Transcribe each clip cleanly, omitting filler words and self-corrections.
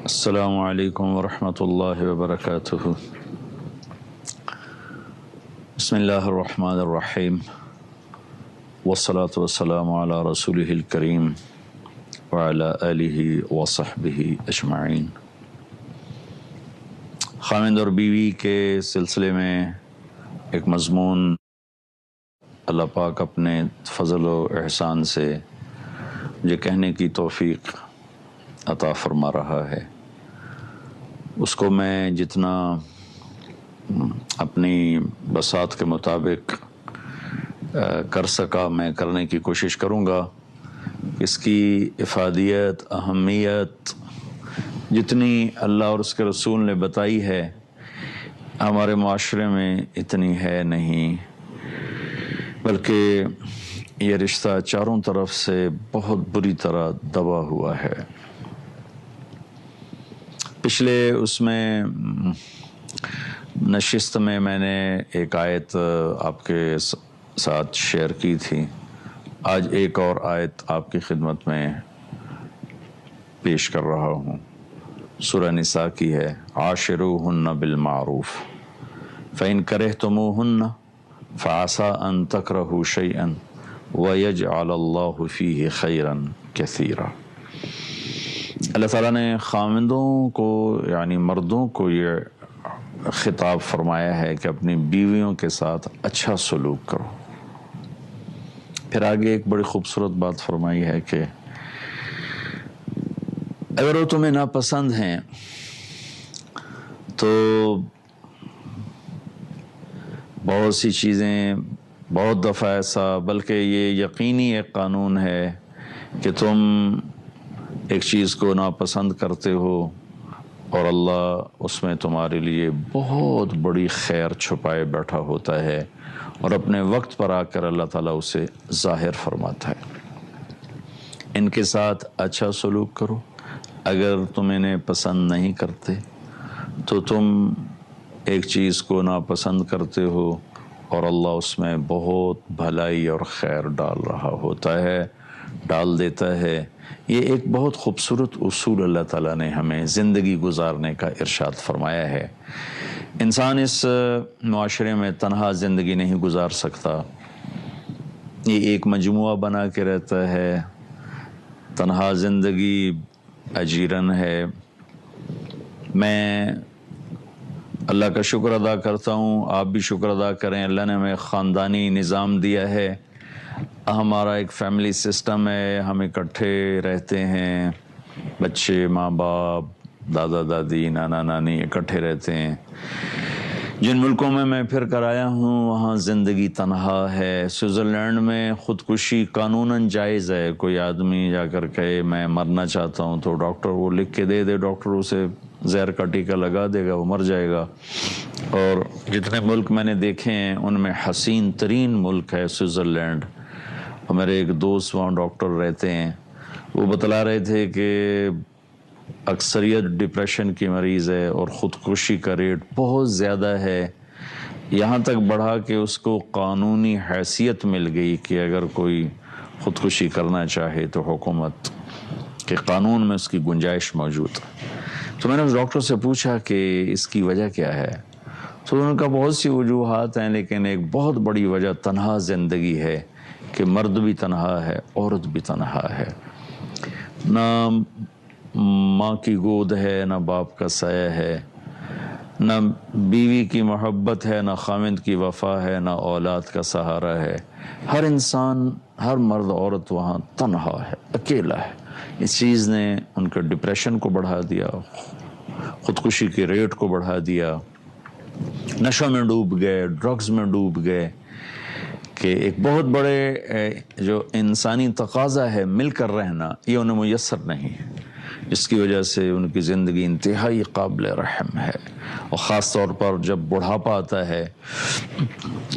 السلام علیکم ورحمۃ اللہ وبرکاتہ۔ بسم اللہ الرحمن الرحیم والصلاة والسلام علی رسولہ الکریم وعلی آلہ وصحبہ اجمعین۔ خاوند اور بیوی کے سلسلے میں ایک مضمون اللہ پاک اپنے فضل و احسان سے یہ کہنے کی توفیق عطا فرما رہا ہے، اس کو میں جتنا اپنی بساط کے مطابق کر سکا میں کرنے کی کوشش کروں گا۔ اس کی افادیت، اہمیت جتنی اللہ اور اس کے رسول نے بتائی ہے ہمارے معاشرے میں اتنی ہے نہیں، بلکہ یہ رشتہ چاروں طرف سے بہت بری طرح دبا ہوا ہے۔ پچھلے اس میں نشست میں نے ایک آیت آپ کے ساتھ شیئر کی تھی، آج ایک اور آیت آپ کی خدمت میں پیش کر رہا ہوں۔ سورہ نساء کی ہے، عاشروہن بالمعروف فإن کرہتموہن فعسى ان تکرہوا شیئا ویجعل اللہ فیہ خیرا کثیرا۔ اللہ تعالیٰ نے خاوندوں کو یعنی مردوں کو یہ خطاب فرمایا ہے کہ اپنی بیویوں کے ساتھ اچھا سلوک کرو۔ پھر آگے ایک بڑی خوبصورت بات فرمائی ہے کہ اگر وہ تمہیں ناپسند ہیں تو بہت سی چیزیں، بہت دفعہ ایسا، بلکہ یہ یقینی ایک قانون ہے کہ تم ایک چیز کو ناپسند کرتے ہو اور اللہ اس میں تمہارے لیے بہت بڑی خیر چھپائے بیٹھا ہوتا ہے، اور اپنے وقت پر آ کر اللہ تعالیٰ اسے ظاہر فرماتا ہے۔ ان کے ساتھ اچھا سلوک کرو، اگر تم انہیں پسند نہیں کرتے تو تم ایک چیز کو ناپسند کرتے ہو اور اللہ اس میں بہت بھلائی اور خیر ڈال رہا ہوتا ہے، ڈال دیتا ہے۔ یہ ایک بہت خوبصورت اصول اللہ تعالیٰ نے ہمیں زندگی گزارنے کا ارشاد فرمایا ہے۔ انسان اس معاشرے میں تنہا زندگی نہیں گزار سکتا، یہ ایک مجموعہ بنا کے رہتا ہے۔ تنہا زندگی اجیرن ہے۔ میں اللہ کا شکر ادا کرتا ہوں، آپ بھی شکر ادا کریں، اللہ نے ہمیں خاندانی نظام دیا ہے، ہمارا ایک فیملی سسٹم ہے، ہم اکٹھے رہتے ہیں، بچے، ماں باپ، دادا دادی، نانا نانی اکٹھے رہتے ہیں۔ جن ملکوں میں پھر کر آیا ہوں وہاں زندگی تنہا ہے۔ سوئٹزرلینڈ میں خودکشی قانوناً جائز ہے، کوئی آدمی جا کر کہے میں مرنا چاہتا ہوں تو ڈاکٹر وہ لکھ کے دے، ڈاکٹر اسے زہر کا ٹیکہ لگا دے گا، وہ مر جائے گا۔ اور جتنے ملک میں نے دیکھے ہیں ان میں حسین ترین ملک ہے سوئٹزرلینڈ۔ اور میرے ایک دوست وہاں ڈاکٹر رہتے ہیں، وہ بتلا رہے تھے کہ اکثریت ڈپریشن کی مریض ہے اور خودکشی کا ریٹ بہت زیادہ ہے، یہاں تک بڑھا کہ اس کو قانونی حیثیت مل گئی کہ اگر کوئی خودکشی کرنا چاہے تو حکومت کے قانون میں اس کی گنجائش موجود۔ تو میں نے اس ڈاکٹر سے پوچھا کہ اس کی وجہ کیا ہے، تو ان کا بہت سی وجوہات ہیں، لیکن ایک بہت بڑی وجہ تنہا زندگی ہے کہ مرد بھی تنہا ہے، عورت بھی تنہا ہے، نہ ماں کی گود ہے، نہ باپ کا سایہ ہے، نہ بیوی کی محبت ہے، نہ خاوند کی وفا ہے، نہ اولاد کا سہارا ہے۔ ہر انسان، ہر مرد عورت وہاں تنہا ہے، اکیلا ہے۔ اس چیز نے ان کے ڈپریشن کو بڑھا دیا، خودکشی کے ریٹ کو بڑھا دیا، نشوں میں ڈوب گئے، ڈرگز میں ڈوب گئے، کہ ایک بہت بڑے جو انسانی تقاضا ہے مل کر رہنا، یہ انہیں میسر نہیں ہے، جس کی وجہ سے ان کی زندگی انتہائی قابل رحم ہے۔ اور خاص طور پر جب بڑھاپا آتا ہے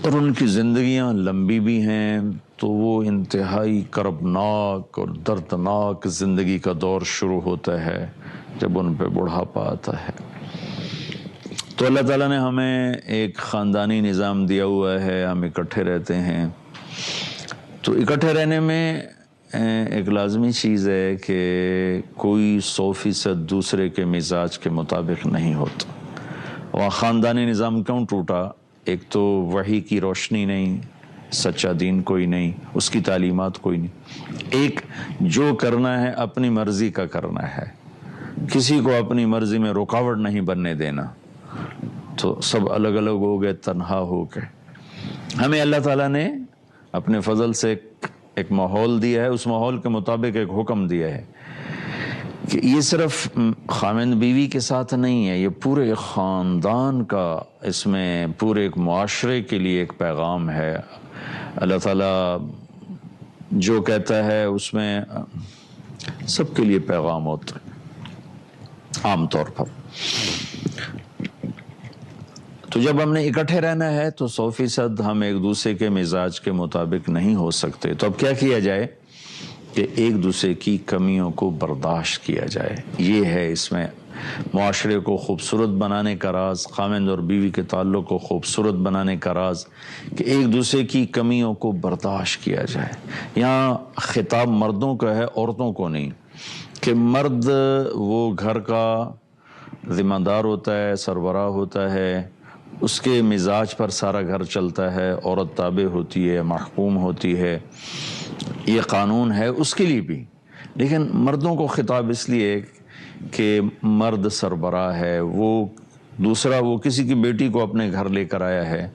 اور ان کی زندگیاں لمبی بھی ہیں تو وہ انتہائی کربناک اور دردناک زندگی کا دور شروع ہوتا ہے جب ان پہ بڑھاپا آتا ہے۔ تو اللہ تعالیٰ نے ہمیں ایک خاندانی نظام دیا ہوا ہے، ہم اکٹھے رہتے ہیں، تو اکٹھے رہنے میں ایک لازمی چیز ہے کہ کوئی 100% دوسرے کے مزاج کے مطابق نہیں ہوتا. وہاں خاندانی نظام کیوں ٹوٹا؟ ایک تو وحی کی روشنی نہیں، سچا دین کوئی نہیں، اس کی تعلیمات کوئی نہیں. ایک جو کرنا ہے اپنی مرضی کا کرنا ہے، کسی کو اپنی مرضی میں رکاوٹ نہیں بننے دینا. تو سب الگ الگ ہو گئے، تنہا ہو گئے. ہمیں اللہ تعالیٰ نے اپنے فضل سے ایک ماحول دیا ہے، اس ماحول کے مطابق ایک حکم دیا ہے کہ یہ صرف خاوند بیوی کے ساتھ نہیں ہے، یہ پورے خاندان کا، اس میں پورے ایک معاشرے کے لیے ایک پیغام ہے. اللہ تعالیٰ جو کہتا ہے اس میں سب کے لیے پیغام ہوتا ہے عام طور پر. تو جب ہم نے اکٹھے رہنا ہے تو 100% ہم ایک دوسرے کے مزاج کے مطابق نہیں ہو سکتے. تو اب کیا کیا جائے کہ ایک دوسرے کی کمیوں کو برداشت کیا جائے. یہ ہے اس میں معاشرے کو خوبصورت بنانے کا راز، خاوند اور بیوی کے تعلق کو خوبصورت بنانے کا راز، کہ ایک دوسرے کی کمیوں کو برداشت کیا جائے. یہاں خطاب مردوں کا ہے، عورتوں کو نہیں، کہ مرد وہ گھر کا ذمہ دار ہوتا ہے، سربراہ ہوتا ہے، اس کے مزاج پر سارا گھر چلتا ہے، عورت تابع ہوتی ہے، محکوم ہوتی ہے. یہ قانون ہے اس کے لیے بھی، لیکن مردوں کو خطاب اس لیے کہ مرد سربراہ ہے. وہ دوسرا، وہ کسی کی بیٹی کو اپنے گھر لے کر آیا ہے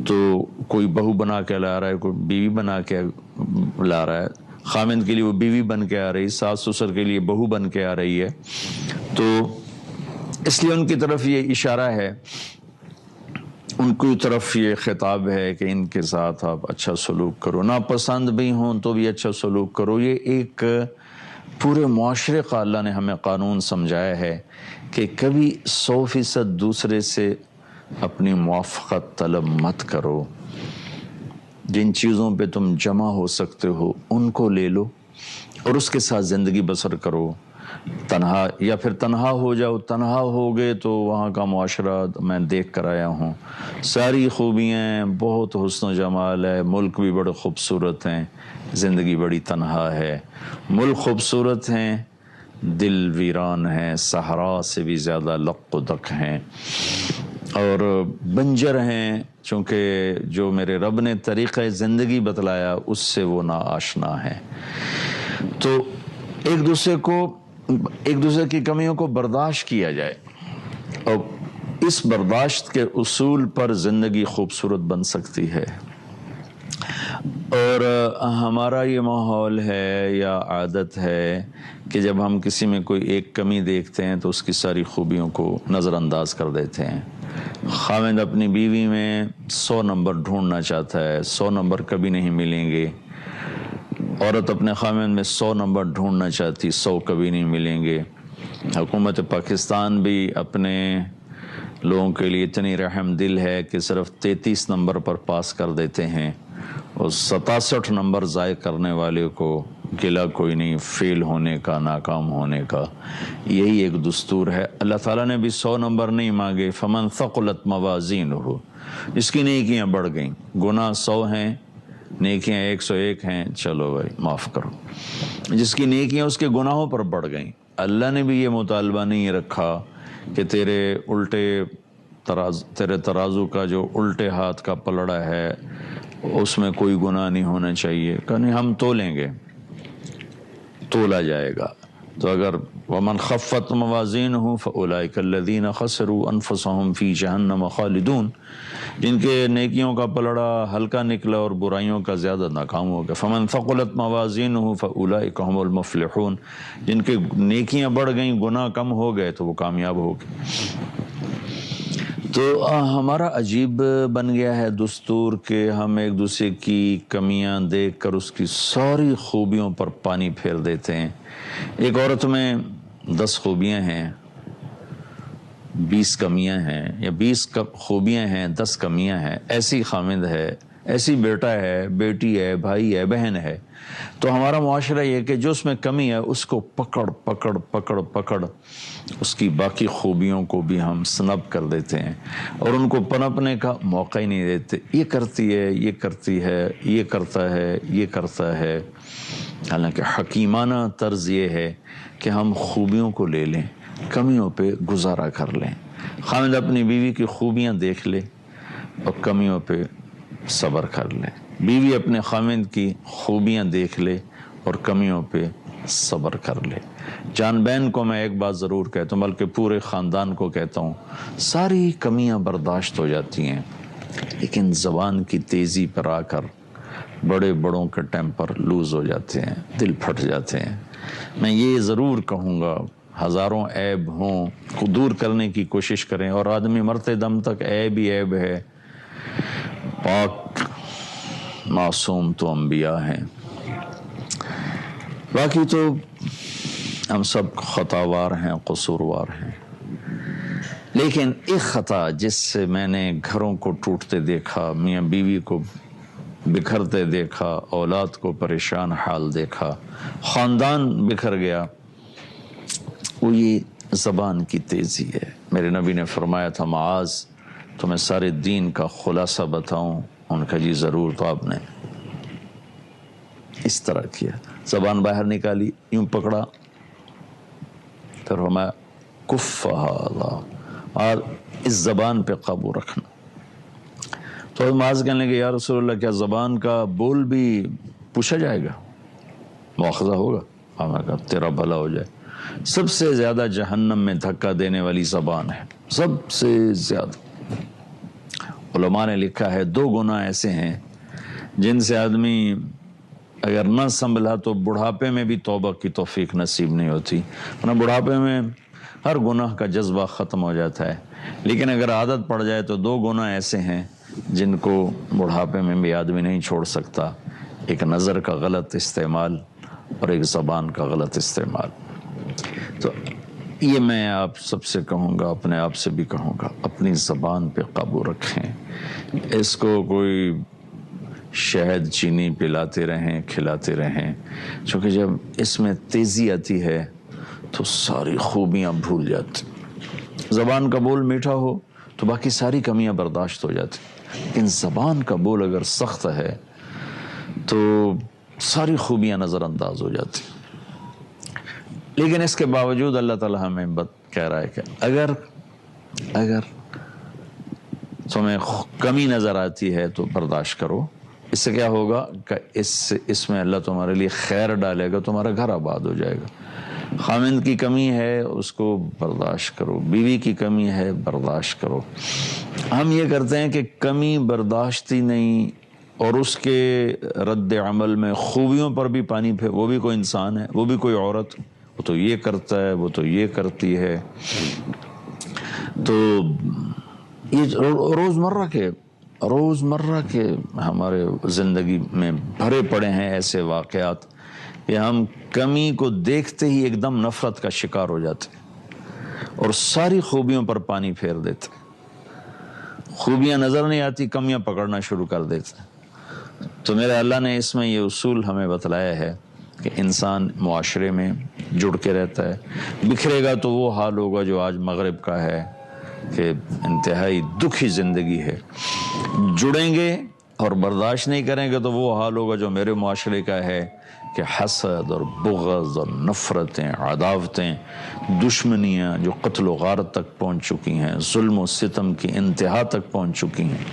تو کوئی بہو بنا کے لا رہا ہے، کوئی بیوی بنا کے لا رہا ہے. خاوند کے لیے وہ بیوی بن کے آ رہی، ساس سسر کے لیے بہو بن کے آ رہی ہے. تو اس لیے ان کی طرف یہ اشارہ ہے، ان کی طرف یہ خطاب ہے کہ ان کے ساتھ آپ اچھا سلوک کرو، ناپسند بھی ہوں تو بھی اچھا سلوک کرو. یہ ایک پورے معاشرے کا اللہ نے ہمیں قانون سمجھایا ہے کہ کبھی 100% دوسرے سے اپنی موافقت طلب مت کرو. جن چیزوں پہ تم جمع ہو سکتے ہو ان کو لے لو اور اس کے ساتھ زندگی بسر کرو. تنہا یا پھر تنہا ہو جاؤ. تنہا ہو گئے تو وہاں کا معاشرہ میں دیکھ کر آیا ہوں، ساری خوبیاں، بہت حسن و جمال ہے، ملک بھی بڑے خوبصورت ہیں، زندگی بڑی تنہا ہے. ملک خوبصورت ہیں، دل ویران ہیں، صحرا سے بھی زیادہ لق و دق ہیں اور بنجر ہیں، چونکہ جو میرے رب نے طریقہ زندگی بتلایا اس سے وہ نا آشنا ہیں. تو ایک دوسرے کی کمیوں کو برداشت کیا جائے اور اس برداشت کے اصول پر زندگی خوبصورت بن سکتی ہے. اور ہمارا یہ ماحول ہے یا عادت ہے کہ جب ہم کسی میں کوئی ایک کمی دیکھتے ہیں تو اس کی ساری خوبیوں کو نظر انداز کر دیتے ہیں. خاوند اپنی بیوی میں 100 نمبر ڈھونڈنا چاہتا ہے، 100 نمبر کبھی نہیں ملیں گے. عورت اپنے خاوند میں 100 نمبر ڈھونڈنا چاہتی، 100 کبھی نہیں ملیں گے. حکومت پاکستان بھی اپنے لوگوں کے لیے اتنی رحم دل ہے کہ صرف 33 نمبر پر پاس کر دیتے ہیں اور 67 نمبر ضائع کرنے والے کو گلہ کوئی نہیں، فیل ہونے کا، ناکام ہونے کا. یہی ایک دستور ہے. اللہ تعالیٰ نے بھی 100 نمبر نہیں مانگے. فمن ثقلت موازینہ، جس کی نیکیاں بڑھ گئیں، گناہ 100 ہیں، نیکیاں 101 ہیں، چلو بھائی معاف کرو. جس کی نیکیاں اس کے گناہوں پر بڑھ گئیں، اللہ نے بھی یہ مطالبہ نہیں رکھا کہ تیرے ترازو کا جو الٹے ہاتھ کا پلڑا ہے اس میں کوئی گناہ نہیں ہونا چاہیے. کہ نہیں، ہم تولیں گے، تولا جائے گا. تو اگر ومن خفت موازینہ فاولئک الذین خسروا انفسهم فی جہنم خالدون، جن کے نیکیوں کا پلڑا ہلکا نکلا اور برائیوں کا زیادہ ناکام ہو گیا. فمن ثقلت موازینہ فاولئک هم المفلحون، جن کے نیکیاں بڑھ گئیں، گناہ کم ہو گئے تو وہ کامیاب ہو گئے. تو ہمارا عجیب بن گیا ہے دستور کہ ہم ایک دوسرے کی کمیاں دیکھ کر اس کی ساری خوبیوں پر پانی پھیر دیتے ہیں. ایک عورت میں 10 خوبیاں ہیں، 20 کمیاں ہیں، یا 20 خوبیاں ہیں، 10 کمیاں ہیں. ایسی خامد ہے ایسی بیٹا ہے، بیٹی ہے، بھائی ہے، بہن ہے، تو ہمارا معاشرہ یہ کہ جو اس میں کمی ہے اس کو پکڑ پکڑ پکڑ پکڑ اس کی باقی خوبیوں کو بھی ہم سنب کر دیتے ہیں اور ان کو پنپنے کا موقع ہی نہیں دیتے. یہ کرتی ہے، یہ کرتی ہے، یہ کرتا ہے، یہ کرتا ہے. حالانکہ حکیمانہ طرز یہ ہے کہ ہم خوبیوں کو لے لیں، کمیوں پہ گزارا کر لیں. خاوند اپنی بیوی کی خوبیاں دیکھ لے اور کمیوں پہ صبر کر لے، بیوی اپنے خاوند کی خوبیاں دیکھ لے اور کمیوں پہ صبر کر لے. جان بین کو میں ایک بات ضرور کہتا ہوں، بلکہ پورے خاندان کو کہتا ہوں، ساری کمیاں برداشت ہو جاتی ہیں، لیکن زبان کی تیزی پر آ کر بڑے بڑوں کے ٹیمپر لوز ہو جاتے ہیں، دل پھٹ جاتے ہیں. میں یہ ضرور کہوں گا، ہزاروں عیب ہوں کو دور کرنے کی کوشش کریں، اور آدمی مرتے دم تک عیب ہی عیب ہے. پاک معصوم تو انبیاء ہیں، باقی تو ہم سب خطاوار ہیں، قصوروار ہیں. لیکن ایک خطا جس سے میں نے گھروں کو ٹوٹتے دیکھا، میاں بیوی کو بکھرتے دیکھا، اولاد کو پریشان حال دیکھا، خاندان بکھر گیا، وہ یہ زبان کی تیزی ہے. میرے نبی نے فرمایا تھا، معاذ تمہیں سارے دین کا خلاصہ بتاؤں؟ ان کا جی ضرور. تو آپ نے اس طرح کیا، زبان باہر نکالی، یوں پکڑا، پھر فرمایا کف ھذا، اور اس زبان پہ قابو رکھنا. تو معاذ کہنے لگے، یا رسول اللہ کیا زبان کا بول بھی پوچھا جائے گا، مواخذہ ہوگا؟ ہمیں کہا تیرا بھلا ہو جائے. سب سے زیادہ جہنم میں دھکا دینے والی زبان ہے، سب سے زیادہ. علماء نے لکھا ہے 2 گناہ ایسے ہیں جن سے آدمی اگر نہ سنبھلا تو بڑھاپے میں بھی توبہ کی توفیق نصیب نہیں ہوتی. ورنہ بڑھاپے میں ہر گناہ کا جذبہ ختم ہو جاتا ہے، لیکن اگر عادت پڑ جائے تو 2 گناہ ایسے ہیں جن کو بڑھاپے میں بھی آدمی نہیں چھوڑ سکتا. ایک نظر کا غلط استعمال اور ایک زبان کا غلط استعمال. تو یہ میں آپ سب سے کہوں گا، اپنے آپ سے بھی کہوں گا، اپنی زبان پہ قابو رکھیں. اس کو کوئی شہد چینی پلاتے رہیں، کھلاتے رہیں، چونکہ جب اس میں تیزی آتی ہے تو ساری خوبیاں بھول جاتی. زبان کا بول میٹھا ہو تو باقی ساری کمیاں برداشت ہو جاتی، لیکن زبان کا بول اگر سخت ہے تو ساری خوبیاں نظر انداز ہو جاتی. لیکن اس کے باوجود اللہ تعالیٰ ہمیں کہہ رہا ہے کہ اگر تمہیں کمی نظر آتی ہے تو برداشت کرو. اس سے کیا ہوگا کہ اس میں اللہ تمہارے لیے خیر ڈالے گا، تمہارا گھر آباد ہو جائے گا. خاوند کی کمی ہے اس کو برداشت کرو، بیوی کی کمی ہے برداشت کرو. ہم یہ کرتے ہیں کہ کمی برداشت ہی نہیں، اور اس کے رد عمل میں خوبیوں پر بھی پانی پھیر. وہ بھی کوئی انسان ہے، وہ بھی کوئی عورت، وہ تو یہ کرتا ہے، وہ تو یہ کرتی ہے. تو یہ روزمرہ کے ہمارے زندگی میں بھرے پڑے ہیں ایسے واقعات کہ ہم کمی کو دیکھتے ہی ایک دم نفرت کا شکار ہو جاتے اور ساری خوبیوں پر پانی پھیر دیتے. خوبیاں نظر نہیں آتی، کمیاں پکڑنا شروع کر دیتے. تو میرے اللہ نے اس میں یہ اصول ہمیں بتلایا ہے کہ انسان معاشرے میں جڑ کے رہتا ہے. بکھرے گا تو وہ حال ہوگا جو آج مغرب کا ہے کہ انتہائی دکھی زندگی ہے. جڑیں گے اور برداشت نہیں کریں گے تو وہ حال ہوگا جو میرے معاشرے کا ہے کہ حسد اور بغض اور نفرتیں، عداوتیں، دشمنیاں جو قتل و غارت تک پہنچ چکی ہیں، ظلم و ستم کی انتہا تک پہنچ چکی ہیں.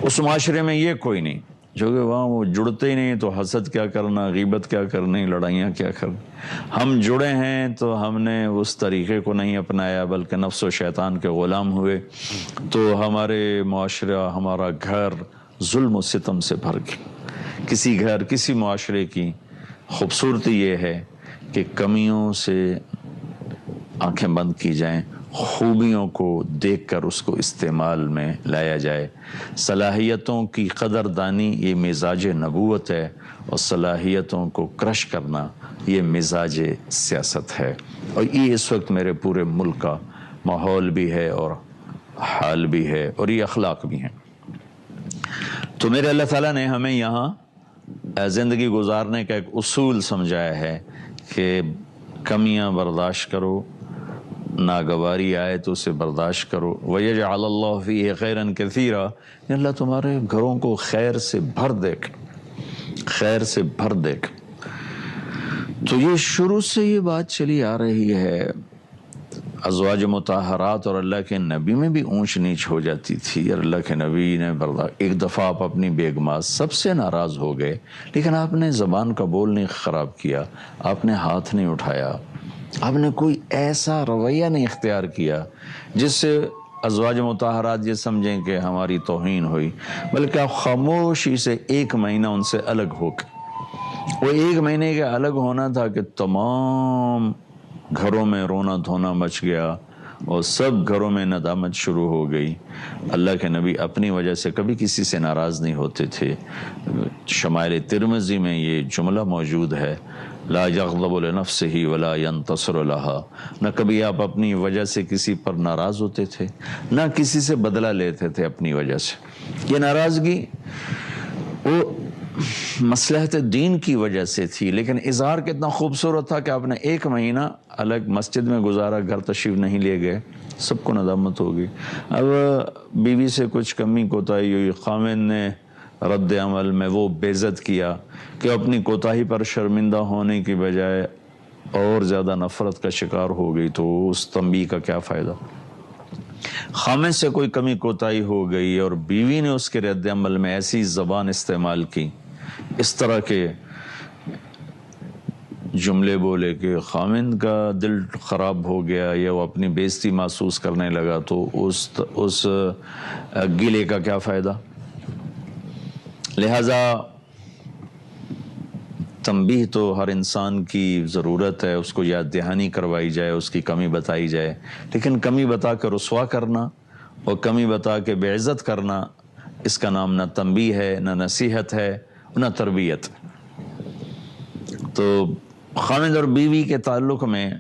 اس معاشرے میں یہ کوئی نہیں، جو کہ وہاں وہ جڑتے ہی نہیں تو حسد کیا کرنا، غیبت کیا کرنی، لڑائیاں کیا کرنی. ہم جڑے ہیں تو ہم نے اس طریقے کو نہیں اپنایا بلکہ نفس و شیطان کے غلام ہوئے، تو ہمارے معاشرہ، ہمارا گھر ظلم و ستم سے بھر گیا. کسی معاشرے کی خوبصورتی یہ ہے کہ کمیوں سے آنکھیں بند کی جائیں، خوبیوں کو دیکھ کر اس کو استعمال میں لایا جائے. صلاحیتوں کی قدردانی یہ مزاج نبوت ہے، اور صلاحیتوں کو کرش کرنا یہ مزاج سیاست ہے. اور یہ اس وقت میرے پورے ملک کا ماحول بھی ہے اور حال بھی ہے اور یہ اخلاق بھی ہیں. تو میرے اللہ تعالیٰ نے ہمیں یہاں زندگی گزارنے کا ایک اصول سمجھایا ہے کہ کمیاں برداشت کرو، ناگواری آئے تو اسے برداشت کرو، وَيَجْعَلَ اللَّهُ فِيهِ خَيْرًا كَثِيرًا، اللہ تمہارے گھروں کو خیر سے بھر دے گا، خیر سے بھر دے گا۔ تو یہ شروع سے یہ بات چلی آ رہی ہے، ازواج مطہرات اور اللہ کے نبی میں بھی اونچ نیچ ہو جاتی تھی، اور اللہ کے نبی نے ایک دفعہ آپ اپنی بیگمات سب سے ناراض ہو گئے، لیکن آپ نے زبان کا بول نہیں خراب کیا، آپ نے ہاتھ نہیں اٹھایا، آپ نے کوئی ایسا رویہ نہیں اختیار کیا جس سے ازواج مطہرات یہ سمجھیں کہ ہماری توہین ہوئی، بلکہ آپ خاموشی سے 1 مہینہ ان سے الگ ہو گئے۔ وہ 1 مہینے کے الگ ہونا تھا کہ تمام گھروں میں رونا دھونا مچ گیا اور سب گھروں میں ندامت شروع ہو گئی۔ اللہ کے نبی اپنی وجہ سے کبھی کسی سے ناراض نہیں ہوتے تھے۔ شمائل ترمذی میں یہ جملہ موجود ہے، لا یغضب لنفسہ ولا ینتصر لہا، نہ کبھی آپ اپنی وجہ سے کسی پر ناراض ہوتے تھے، نہ کسی سے بدلہ لیتے تھے اپنی وجہ سے۔ یہ ناراضگی وہ مصلحت دین کی وجہ سے تھی، لیکن اظہار کتنا خوبصورت تھا کہ آپ نے 1 مہینہ الگ مسجد میں گزارا، گھر تشریف نہیں لے گئے، سب کو ندامت ہوگی۔ اب بیوی سے کچھ کمی کوتاہی ہوئی، خاوند نے رد عمل میں وہ بے عزت کیا کہ اپنی کوتاہی پر شرمندہ ہونے کی بجائے اور زیادہ نفرت کا شکار ہو گئی، تو اس تنبیہ کا کیا فائدہ؟ خامد سے کوئی کمی کوتاہی ہو گئی اور بیوی نے اس کے رد عمل میں ایسی زبان استعمال کی، اس طرح کے جملے بولے کہ خامد کا دل خراب ہو گیا یا وہ اپنی بے عزتی محسوس کرنے لگا، تو اس گلے کا کیا فائدہ؟ لہذا تنبیہ تو ہر انسان کی ضرورت ہے، اس کو یاد دہانی کروائی جائے، اس کی کمی بتائی جائے، لیکن کمی بتا کر رسوا کرنا اور کمی بتا کے بے عزت کرنا، اس کا نام نہ تنبیہ ہے، نہ نصیحت ہے، نہ تربیت۔ تو خامد اور بیوی کے تعلق میں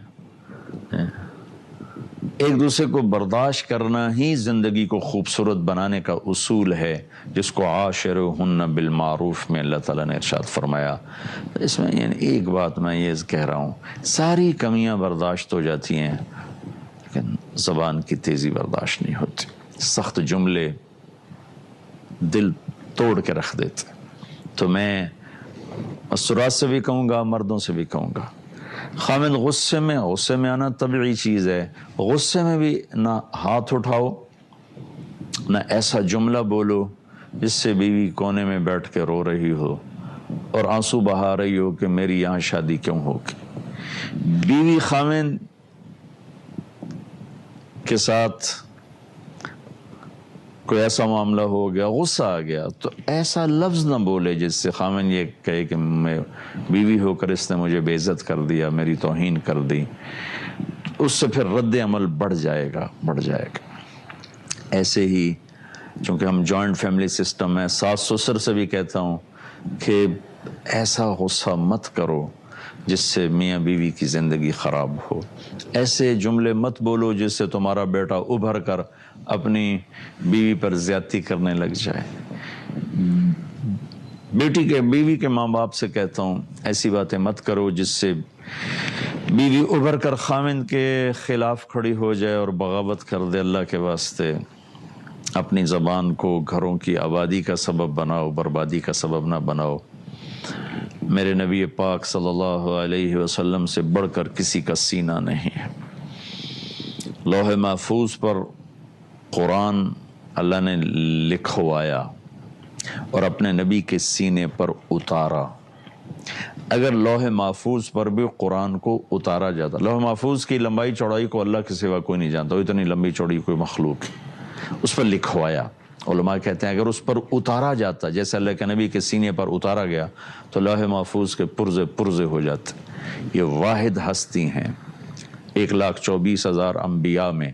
ایک دوسرے کو برداشت کرنا ہی زندگی کو خوبصورت بنانے کا اصول ہے، جس کو عاشرہن بالمعروف میں اللہ تعالیٰ نے ارشاد فرمایا۔ اس میں یعنی ایک بات میں یہ کہہ رہا ہوں، ساری کمیاں برداشت ہو جاتی ہیں لیکن زبان کی تیزی برداشت نہیں ہوتی، سخت جملے دل توڑ کے رکھ دیتے۔ تو میں مسرات سے بھی کہوں گا، مردوں سے بھی کہوں گا، خامد غصے میں آنا طبعی چیز ہے، غصے میں بھی نہ ہاتھ اٹھاؤ، نہ ایسا جملہ بولو جس سے بیوی کونے میں بیٹھ کے رو رہی ہو اور آنسو بہا رہی ہو کہ میری یہاں شادی کیوں ہوگی۔ بیوی خامد کے ساتھ کوئی ایسا معاملہ ہو گیا، غصہ آ گیا، تو ایسا لفظ نہ بولے جس سے خامن یہ کہے کہ میں بیوی ہو کر اس نے مجھے بے عزت کر دیا، میری توہین کر دی، اس سے پھر رد عمل بڑھ جائے گا۔ ایسے ہی چونکہ ہم جوائنٹ فیملی سسٹم ہے، ساس سسر سے بھی کہتا ہوں کہ ایسا غصہ مت کرو جس سے میاں بیوی کی زندگی خراب ہو، ایسے جملے مت بولو جس سے تمہارا بیٹا ابھر کر اپنی بیوی پر زیادتی کرنے لگ جائے۔ بیوی کے ماں باپ سے کہتا ہوں ایسی باتیں مت کرو جس سے بیوی ابھر کر خامند کے خلاف کھڑی ہو جائے اور بغاوت کر دے۔ اللہ کے واسطے اپنی زبان کو گھروں کی آبادی کا سبب بناؤ، بربادی کا سبب نہ بناؤ۔ میرے نبی پاک صلی اللہ علیہ وسلم سے بڑھ کر کسی کا سینہ نہیں ہے۔ لوح محفوظ پر قرآن اللہ نے لکھوایا اور اپنے نبی کے سینے پر اتارا۔ اگر لوح محفوظ پر بھی قرآن کو اتارا جاتا، لوح محفوظ کی لمبائی چوڑائی کو اللہ کے سوا کوئی نہیں جانتا، وہ اتنی لمبی چوڑی کوئی مخلوق ہے، اس پر لکھوایا۔ علماء کہتے ہیں اگر اس پر اتارا جاتا جیسے اللہ کے نبی کے سینے پر اتارا گیا تو لوح محفوظ کے پرزے پرزے ہو جاتے۔ یہ واحد ہستی ہیں 1,24,000 انبیاء میں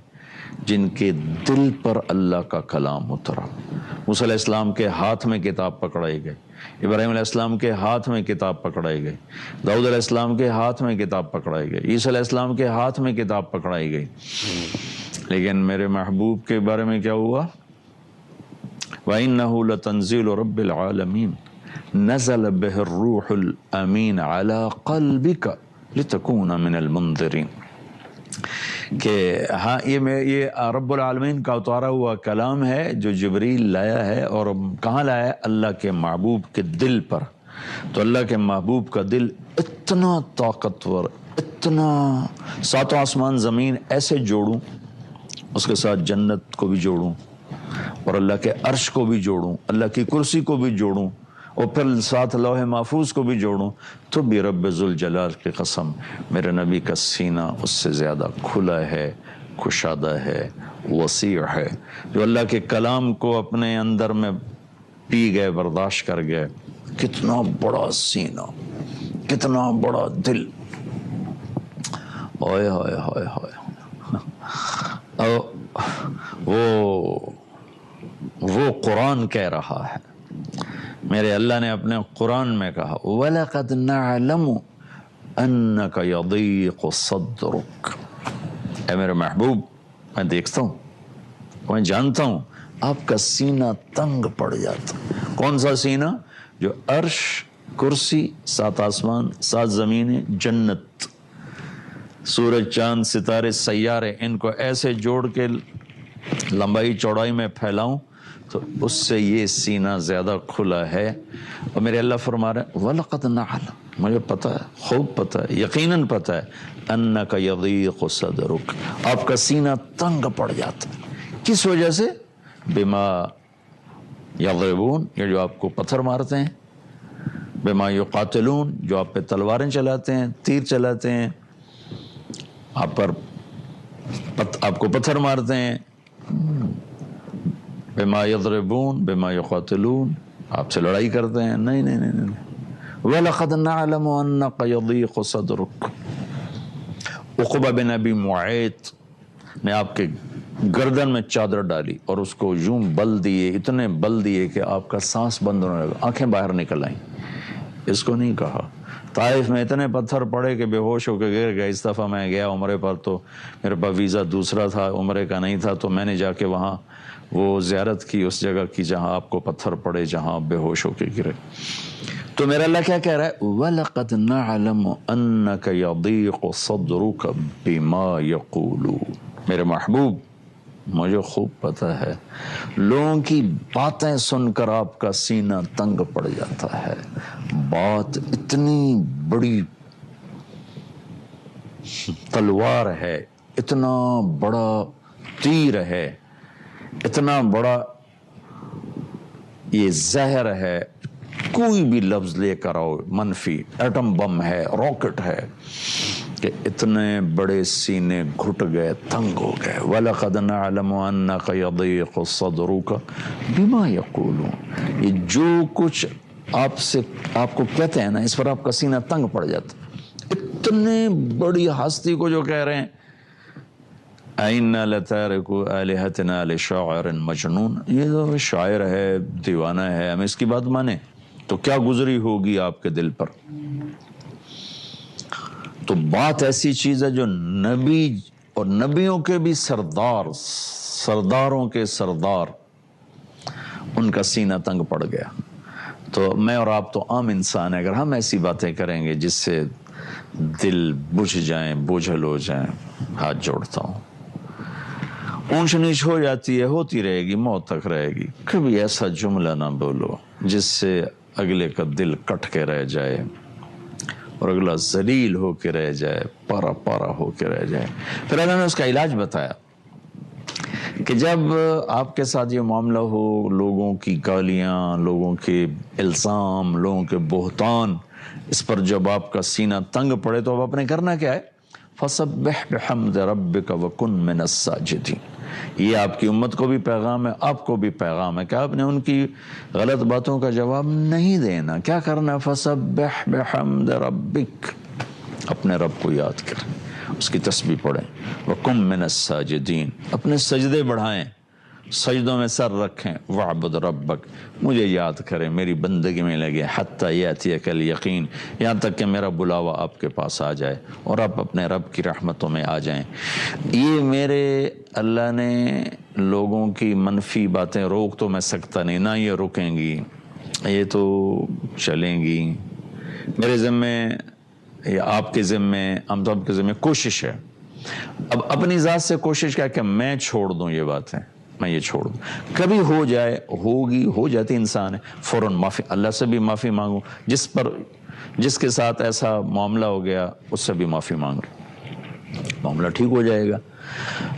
جن کے دل پر اللہ کا کلام اترا۔ موسیٰ علیہ السلام کے ہاتھ میں کتاب پکڑائی گئی، ابراہیم علیہ السلام کے ہاتھ میں کتاب پکڑائی گئی، داؤد علیہ السلام کے ہاتھ میں کتاب پکڑائی گئی، عیسیٰ علیہ السلام کے ہاتھ میں کتاب پکڑائی گئی، لیکن میرے محبوب کے بارے میں کیا ہوا؟ وَإِنَّهُ لَتَنزِيلُ رَبِّ الْعَالَمِينَ نَزَلَ بِهِ الرُّوحُ الْأَمِينَ عَلَىٰ قَلْبِكَ لِتَكُونَ مِنَ الْمُنذِرِينَ کہ ہاں یہ رب العالمین کا اتارا ہوا کلام ہے جو جبریل لایا ہے، اور کہاں لایا ہے؟ اللہ کے محبوب کے دل پر۔ تو اللہ کے محبوب کا دل اتنا طاقتور، اتنا، ساتوں آسمان زمین ایسے جوڑوں، اس کے ساتھ جنت کو بھی جوڑوں، اور اللہ کے عرش کو بھی جوڑوں، اللہ کی کرسی کو بھی جوڑوں، اور پھر ساتھ لوح محفوظ کو بھی جوڑوں، تو بھی رب ذوالجلال کی قسم میرے نبی کا سینہ اس سے زیادہ کھلا ہے، کشادہ ہے، وسیع ہے۔ جو اللہ کے کلام کو اپنے اندر میں پی گئے، برداشت کر گئے، کتنا بڑا سینہ، کتنا بڑا دل، اوئے ہوئے ہوئے ہوئے۔ وہ قرآن کہہ رہا ہے، میرے اللہ نے اپنے قرآن میں کہا وَلَقَدْ نَعْلَمُ أَنَّكَ يَضِيقُ صَدْرُكَ، اے میرے محبوب میں دیکھتا ہوں، میں جانتا ہوں آپ کا سینہ تنگ پڑ جاتا۔ کون سا سینہ؟ جو عرش، کرسی، سات آسمان، سات زمینیں، جنت، سورج، چاند، ستارے، سیارے، ان کو ایسے جوڑ کے لمبائی چوڑائی میں پھیلاؤں تو اس سے یہ سینہ زیادہ کھلا ہے۔ اور میرے اللہ فرما رہے ہیں وَلَقَدْ نَعْلَمُ، مجھے پتہ ہے، خوب پتہ ہے، یقیناً پتہ ہے، أَنَّكَ يَضِيقُ صَدْرُكَ، آپ کا سینہ تنگ پڑ جاتا ہے۔ کس وجہ سے؟ بِمَا يَضْرِبُونَ، یہ جو آپ کو پتھر مارتے ہیں، بِمَا يُقَاتِلُونَ، جو آپ پہ تلواریں چلاتے ہیں، تیر چلاتے ہیں، آپ کو پتھر مارتے ہیں، بِمَا يَضْرِبُونَ بِمَا يُقَاتِلُونَ، آپ سے لڑائی کرتے ہیں، نہیں نہیں نہیں نہیں۔ وَلَقَدْ نَعْلَمُ أَنَّكَ يَضِيقُ صَدْرُكَ، عقبہ بن ابی معیط نے آپ کے گردن میں چادر ڈالی اور اس کو یوں بل دیے، اتنے بل دیے کہ آپ کا سانس بند ہونے لگا، آنکھیں باہر نکل آئیں۔ اس کو نہیں کہا۔ طائف میں اتنے پتھر پڑے کہ بے ہوش ہو کے گر گئے۔ اس دفعہ میں گیا عمرے پر، تو میرے پاس ویزا دوسرا تھا، عمرے کا نہیں تھا، تو میں نے جا کے وہاں وہ زیارت کی اس جگہ کی جہاں آپ کو پتھر پڑے، جہاں آپ بے ہوش ہو کے گرے۔ تو میرا اللہ کیا کہہ رہا ہے؟ وَلَقَدْ نَعْلَمُ أَنَّكَ يَضِيقُ صَدْرُكَ بِمَا يَقُولُونَ، میرے محبوب مجھے خوب پتہ ہے لوگوں کی باتیں سن کر آپ کا سینہ تنگ پڑ جاتا ہے۔ بات اتنی بڑی تلوار ہے، اتنا بڑا تیر ہے، اتنا بڑا یہ زہر ہے، کوئی بھی لفظ لے کر آؤ، منفی، ایٹم بم ہے، راکٹ ہے، کہ اتنے بڑے سینے گھٹ گئے، تنگ ہو گئے۔ وَلَقَدْ نَعْلَمُ أَنَّكَ يَضِيقُ صَدْرُكَ بِمَا يَقُولُونَ، یہ جو کچھ آپ کو کہتے ہیں نا، اس پر آپ کا سینہ تنگ پڑ جاتا۔ اتنے بڑی ہستی کو جو کہہ رہے ہیں أَإِنَّا لَتَارِكُو آلِهَتِنَا لِشَاعِرٍ مَجْنُونَ، یہ تو شاعر ہے، دیوانہ ہے، ہم اس کی بات مانیں تو کیا گزری ہوگی آپ کے دل پر؟ تو بات ایسی چیز ہے جو نبی اور نبیوں کے بھی سردار، سرداروں کے سردار، ان کا سینہ تنگ پڑ گیا۔ تو میں اور آپ تو عام انسان ہیں، اگر ہم ایسی باتیں کریں گے جس سے دل بجھ جائیں، بوجھل ہو جائیں، ہاتھ جوڑتا ہوں، اونچ نیچ ہو جاتی ہے، ہوتی رہے گی، موت تک رہے گی۔ کبھی ایسا جملہ نہ بولو جس سے اگلے کا دل کٹ کے رہ جائے اور اگلا ذلیل ہو کے رہ جائے، پارا پارا ہو کے رہ جائے۔ پھر اللہ نے اس کا علاج بتایا کہ جب آپ کے ساتھ یہ معاملہ ہو، لوگوں کی گالیاں، لوگوں کے الزام، لوگوں کے بہتان، اس پر جب آپ کا سینہ تنگ پڑے تو اب آپ نے کرنا کیا ہے؟ فَسَبِّحْ بِحَمْدِ رَبِّكَ وَكُن مِّنَ السَّاجِدِينَ۔ یہ آپ کی امت کو بھی پیغام ہے، آپ کو بھی پیغام ہے کہ آپ نے ان کی غلط باتوں کا جواب نہیں دینا۔ کیا کرنا؟ فَسَبِّحْ بِحَمْدِ رَبِّكَ، اپنے رب کو یاد کریں، اس کی تسبیح پڑھیں، وَكُن مِّنَ السَّاجِدِينَ، اپنے سجدے بڑھائیں، سجدوں میں سر رکھیں، وَعْبُدْ رَبَّكَ، مجھے یاد کریں، میری بندگی میں لگے، حَتَّى يَأْتِيَكَ الْيَقِينُ، یہاں تک کہ میرا بلاوا آپ کے پاس آ جائے اور آپ اپنے رب کی رحمتوں میں آ جائیں۔ یہ میرے اللہ نے لوگوں کی منفی باتیں روک تو میں سکتا نہیں، نہ یہ رکیں گی، یہ تو چلیں گی۔ میرے ذمے یا آپ کے ذمے، ہم سب کے ذمے کوشش ہے۔ اب اپنی ذات سے کوشش کیا کہ میں چھوڑ دوں یہ باتیں، میں یہ چھوڑ دوں۔ کبھی ہو جائے، ہوگی، ہو جاتی، انسان ہے، فوراً معافی، اللہ سے بھی معافی مانگوں، جس کے ساتھ ایسا معاملہ ہو گیا اس سے بھی معافی مانگو، معاملہ ٹھیک ہو جائے گا۔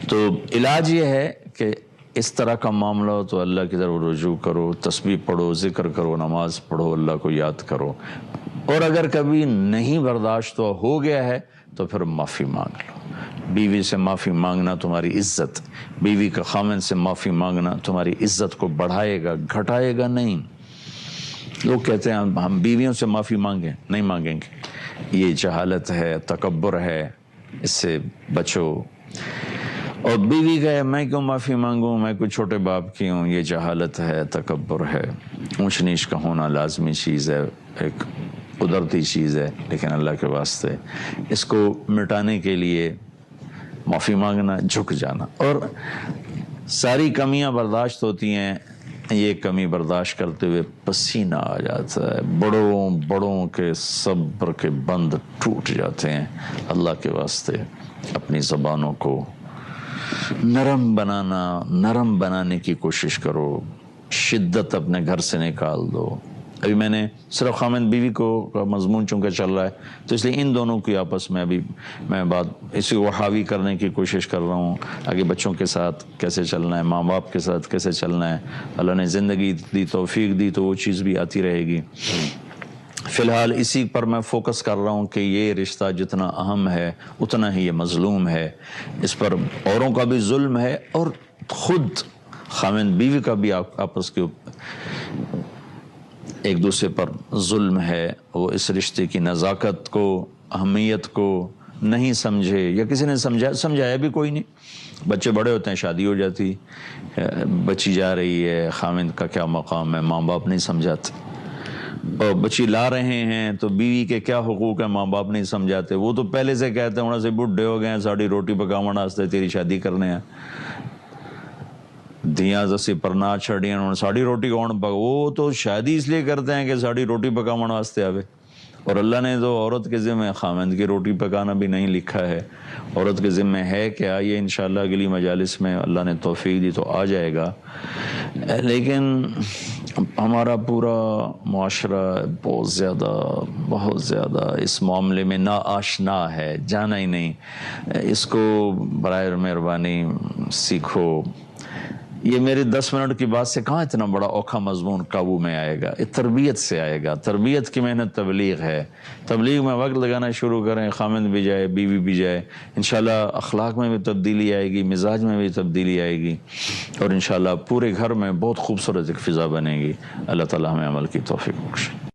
تو علاج یہ ہے کہ اس طرح کا معاملہ ہو تو اللہ کی طرف رجوع کرو، تسبیح پڑھو، ذکر کرو، نماز پڑھو، اللہ کو یاد کرو۔ اور اگر کبھی نہیں برداشت ہو گیا ہے تو پھر معافی مانگ لو۔ بیوی سے معافی مانگنا تمہاری عزت، بیوی کا خامن سے معافی مانگنا تمہاری عزت کو بڑھائے گا، گھٹائے گا نہیں۔ لوگ کہتے ہیں ہم بیویوں سے معافی مانگیں، نہیں مانگیں گے، یہ جہالت ہے، تکبر ہے، اس سے بچو۔ اور بیوی کہے میں کیوں معافی مانگوں، میں کوئی چھوٹے باپ کی ہوں، یہ جہالت ہے، تکبر ہے۔ اونچ نیچ کا ہونا لازمی چیز ہے، ایک قدرتی چیز ہے، لیکن اللہ کے واسطے اس کو مٹانے کے لیے معافی مانگنا، جھک جانا۔ اور ساری کمیاں برداشت ہوتی ہیں، یہ کمی برداشت کرتے ہوئے پسینہ آ جاتا ہے، بڑوں کے صبر کے بند ٹوٹ جاتے ہیں۔ اللہ کے واسطے اپنی زبانوں کو نرم بنانے کی کوشش کرو، شدت اپنے گھر سے نکال دو۔ ابھی میں نے صرف خامن بیوی کو مضمون چونکہ چل رہا ہے تو اس لیے ان دونوں کی آپس میں ابھی میں بات اسی کو حاوی کرنے کی کوشش کر رہا ہوں، آگے بچوں کے ساتھ کیسے چلنا ہے، ماں باپ کے ساتھ کیسے چلنا ہے۔ اللہ نے زندگی دی، توفیق دی تو وہ چیز بھی آتی رہے گی۔ فی الحال اسی پر میں فوکس کر رہا ہوں کہ یہ رشتہ جتنا اہم ہے اتنا ہی یہ مظلوم ہے، اس پر اوروں کا بھی ظلم ہے اور خود خامن بیوی کا بھی آپس کے ایک دوسرے پر ظلم ہے۔ وہ اس رشتے کی نزاکت کو، اہمیت کو نہیں سمجھے، یا کسی نے سمجھایا بھی کوئی نہیں۔ بچے بڑے ہوتے ہیں، شادی ہو جاتی، بچی جا رہی ہے، خامن کا کیا مقام ہے، ماں باپ نہیں سمجھاتے۔ اور بچی لا رہے ہیں تو بیوی کے کیا حقوق ہیں، ماں باپ نہیں سمجھاتے۔ وہ تو پہلے سے کہتے ہیں، سے بڈھے ہو گئے ہیں، ساڑی روٹی پکاون واسطے تیری شادی کرنے ہیں، دھیاں زسی پرنا چھڑیاں انہوں نے ساڑی روٹی کون پکا، وہ تو شادی اس لیے کرتے ہیں کہ ساڑی روٹی پکاون واسطے آوے۔ اور اللہ نے تو عورت کے ذمہ خامند کی روٹی پکانا بھی نہیں لکھا ہے، عورت کے ذمہ ہے کیا، یہ انشاءاللہ اگلی مجالس میں اللہ نے توفیق دی تو آ جائے گا۔ لیکن ہمارا پورا معاشرہ بہت زیادہ اس معاملے میں نا آشنا ہے، جانا ہی نہیں۔ اس کو برائے مہربانی سیکھو۔ یہ میرے 10 منٹ کی بات سے کہاں اتنا بڑا اوکھا مضمون قابو میں آئے گا، یہ تربیت سے آئے گا۔ تربیت کی محنت تبلیغ ہے، تبلیغ میں وقت لگانا شروع کریں، خامند بھی جائے، بیوی بھی جائے، انشاءاللہ اخلاق میں بھی تبدیلی آئے گی، مزاج میں بھی تبدیلی آئے گی، اور انشاءاللہ پورے گھر میں بہت خوبصورت ایک فضا بنے گی۔ اللہ تعالی ہمیں عمل کی توفیق بخشے۔